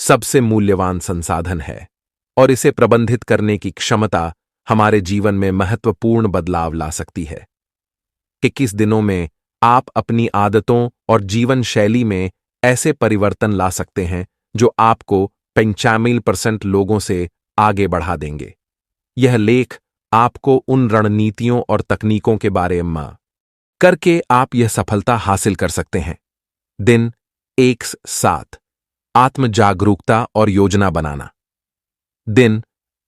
सबसे मूल्यवान संसाधन है और इसे प्रबंधित करने की क्षमता हमारे जीवन में महत्वपूर्ण बदलाव ला सकती है। 21 दिनों में आप अपनी आदतों और जीवन शैली में ऐसे परिवर्तन ला सकते हैं जो आपको 95% लोगों से आगे बढ़ा देंगे। यह लेख आपको उन रणनीतियों और तकनीकों के बारे में करके आप यह सफलता हासिल कर सकते हैं। दिन 1-7 आत्म जागरूकता और योजना बनाना। दिन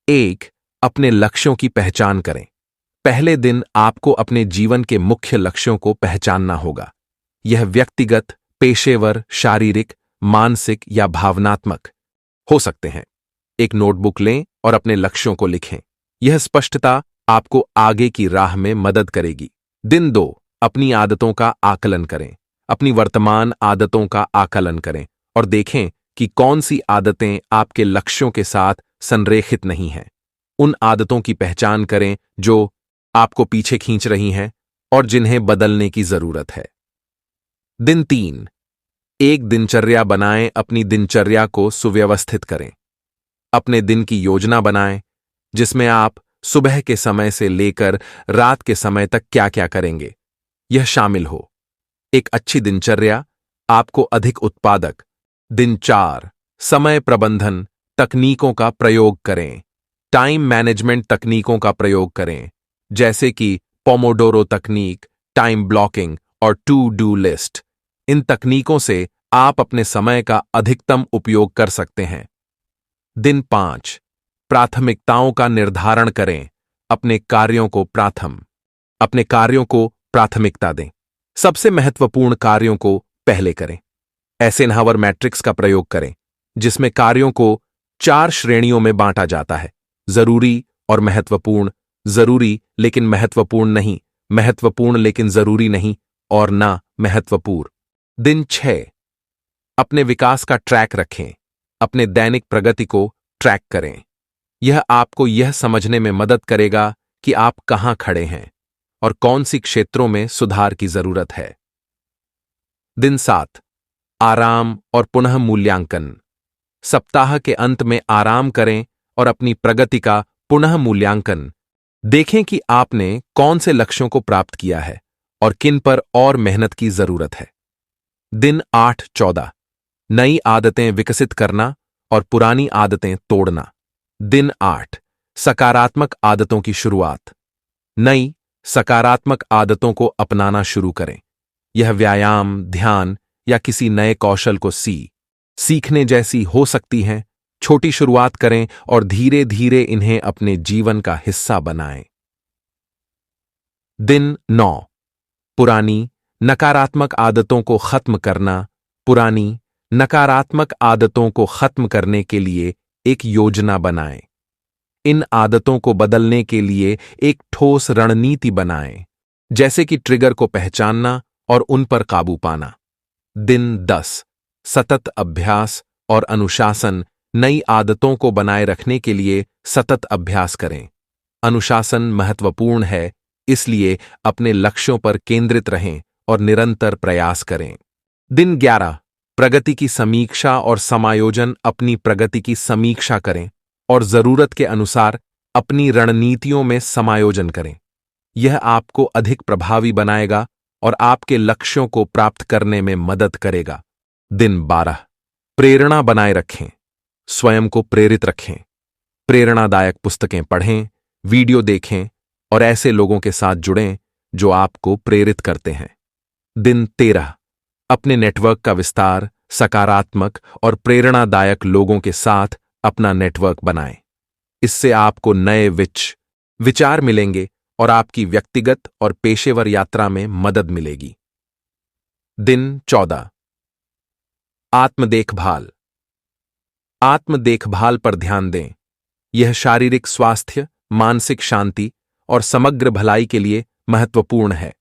1 अपने लक्ष्यों की पहचान करें। पहले दिन आपको अपने जीवन के मुख्य लक्ष्यों को पहचानना होगा। यह व्यक्तिगत, पेशेवर, शारीरिक, मानसिक या भावनात्मक हो सकते हैं। एक नोटबुक लें और अपने लक्ष्यों को लिखें। यह स्पष्टता आपको आगे की राह में मदद करेगी। दिन 2 अपनी आदतों का आकलन करें। अपनी वर्तमान आदतों का आकलन करें और देखें कि कौन सी आदतें आपके लक्ष्यों के साथ संरेखित नहीं हैं। उन आदतों की पहचान करें जो आपको पीछे खींच रही हैं और जिन्हें बदलने की जरूरत है। दिन 3 एक दिनचर्या बनाएं। अपनी दिनचर्या को सुव्यवस्थित करें। अपने दिन की योजना बनाएं जिसमें आप सुबह के समय से लेकर रात के समय तक क्या क्या करेंगे यह शामिल हो। एक अच्छी दिनचर्या आपको अधिक उत्पादक। दिन 4 समय प्रबंधन तकनीकों का प्रयोग करें। टाइम मैनेजमेंट तकनीकों का प्रयोग करें जैसे कि पोमोडोरो तकनीक, टाइम ब्लॉकिंग और टू डू लिस्ट। इन तकनीकों से आप अपने समय का अधिकतम उपयोग कर सकते हैं। दिन 5 प्राथमिकताओं का निर्धारण करें। अपने कार्यों को प्राथमिकता दें। सबसे महत्वपूर्ण कार्यों को पहले करें। एसेनहावर मैट्रिक्स का प्रयोग करें जिसमें कार्यों को 4 श्रेणियों में बांटा जाता है: जरूरी और महत्वपूर्ण, जरूरी लेकिन महत्वपूर्ण नहीं, महत्वपूर्ण लेकिन जरूरी नहीं और ना महत्वपूर्ण। दिन 6 अपने विकास का ट्रैक रखें। अपने दैनिक प्रगति को ट्रैक करें। यह आपको यह समझने में मदद करेगा कि आप कहां खड़े हैं और कौन सी क्षेत्रों में सुधार की जरूरत है। दिन 7 आराम और पुनः मूल्यांकन। सप्ताह के अंत में आराम करें और अपनी प्रगति का पुनः मूल्यांकन देखें कि आपने कौन से लक्ष्यों को प्राप्त किया है और किन पर और मेहनत की जरूरत है। दिन 8-14 नई आदतें विकसित करना और पुरानी आदतें तोड़ना। दिन 8 सकारात्मक आदतों की शुरुआत। नई सकारात्मक आदतों को अपनाना शुरू करें। यह व्यायाम, ध्यान या किसी नए कौशल को सीखने जैसी हो सकती हैं। छोटी शुरुआत करें और धीरे धीरे इन्हें अपने जीवन का हिस्सा बनाएं। दिन 9 पुरानी नकारात्मक आदतों को खत्म करना। पुरानी नकारात्मक आदतों को खत्म करने के लिए एक योजना बनाएं। इन आदतों को बदलने के लिए एक ठोस रणनीति बनाएं, जैसे कि ट्रिगर को पहचानना और उन पर काबू पाना। दिन 10 सतत अभ्यास और अनुशासन। नई आदतों को बनाए रखने के लिए सतत अभ्यास करें। अनुशासन महत्वपूर्ण है, इसलिए अपने लक्ष्यों पर केंद्रित रहें और निरंतर प्रयास करें। दिन 11 प्रगति की समीक्षा और समायोजन। अपनी प्रगति की समीक्षा करें और जरूरत के अनुसार अपनी रणनीतियों में समायोजन करें। यह आपको अधिक प्रभावी बनाएगा और आपके लक्ष्यों को प्राप्त करने में मदद करेगा। दिन 12 प्रेरणा बनाए रखें। स्वयं को प्रेरित रखें। प्रेरणादायक पुस्तकें पढ़ें, वीडियो देखें और ऐसे लोगों के साथ जुड़ें जो आपको प्रेरित करते हैं। दिन 13 अपने नेटवर्क का विस्तार। सकारात्मक और प्रेरणादायक लोगों के साथ अपना नेटवर्क बनाएं। इससे आपको नए विचार मिलेंगे और आपकी व्यक्तिगत और पेशेवर यात्रा में मदद मिलेगी। दिन 14 आत्म देखभाल। आत्म देखभाल पर ध्यान दें। यह शारीरिक स्वास्थ्य, मानसिक शांति और समग्र भलाई के लिए महत्वपूर्ण है।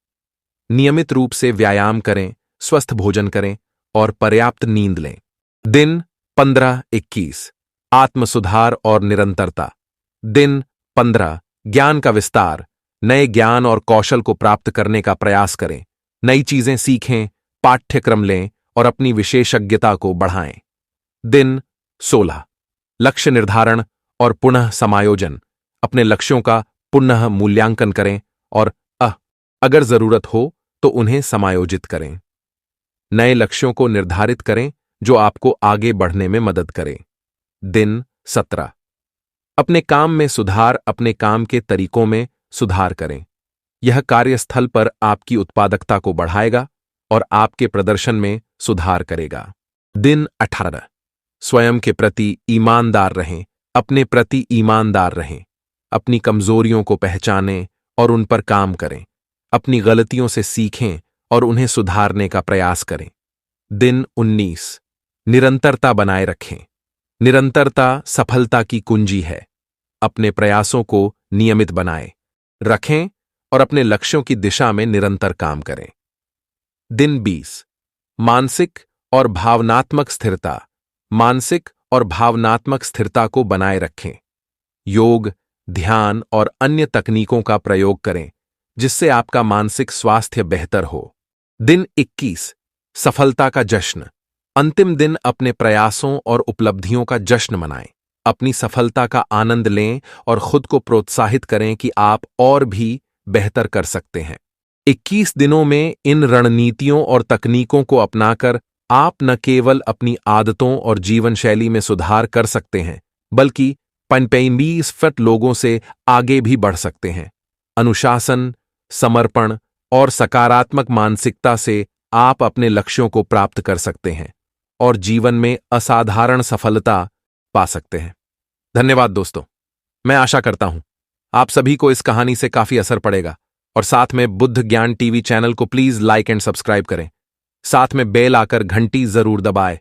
नियमित रूप से व्यायाम करें, स्वस्थ भोजन करें और पर्याप्त नींद लें। दिन 15-21 आत्म सुधार और निरंतरता। दिन 15 ज्ञान का विस्तार। नए ज्ञान और कौशल को प्राप्त करने का प्रयास करें। नई चीजें सीखें, पाठ्यक्रम लें और अपनी विशेषज्ञता को बढ़ाएं। दिन 16 लक्ष्य निर्धारण और पुनः समायोजन। अपने लक्ष्यों का पुनः मूल्यांकन करें और अगर जरूरत हो तो उन्हें समायोजित करें। नए लक्ष्यों को निर्धारित करें जो आपको आगे बढ़ने में मदद करें। दिन 17 अपने काम में सुधार। अपने काम के तरीकों में सुधार करें। यह कार्यस्थल पर आपकी उत्पादकता को बढ़ाएगा और आपके प्रदर्शन में सुधार करेगा। दिन 18 स्वयं के प्रति ईमानदार रहें। अपने प्रति ईमानदार रहें। अपनी कमजोरियों को पहचानें और उन पर काम करें। अपनी गलतियों से सीखें और उन्हें सुधारने का प्रयास करें। दिन 19 निरंतरता बनाए रखें। निरंतरता सफलता की कुंजी है। अपने प्रयासों को नियमित बनाएं रखें और अपने लक्ष्यों की दिशा में निरंतर काम करें। दिन 20 मानसिक और भावनात्मक स्थिरता। मानसिक और भावनात्मक स्थिरता को बनाए रखें। योग, ध्यान और अन्य तकनीकों का प्रयोग करें जिससे आपका मानसिक स्वास्थ्य बेहतर हो। दिन 21 सफलता का जश्न। अंतिम दिन अपने प्रयासों और उपलब्धियों का जश्न मनाएं। अपनी सफलता का आनंद लें और खुद को प्रोत्साहित करें कि आप और भी बेहतर कर सकते हैं। 21 दिनों में इन रणनीतियों और तकनीकों को अपनाकर आप न केवल अपनी आदतों और जीवन शैली में सुधार कर सकते हैं बल्कि 25 लोगों से आगे भी बढ़ सकते हैं। अनुशासन, समर्पण और सकारात्मक मानसिकता से आप अपने लक्ष्यों को प्राप्त कर सकते हैं और जीवन में असाधारण सफलता पा सकते हैं। धन्यवाद दोस्तों। मैं आशा करता हूं आप सभी को इस कहानी से काफी असर पड़ेगा और साथ में बुद्ध ज्ञान टीवी चैनल को प्लीज लाइक एंड सब्सक्राइब करें। साथ में बेल आकर घंटी जरूर दबाएं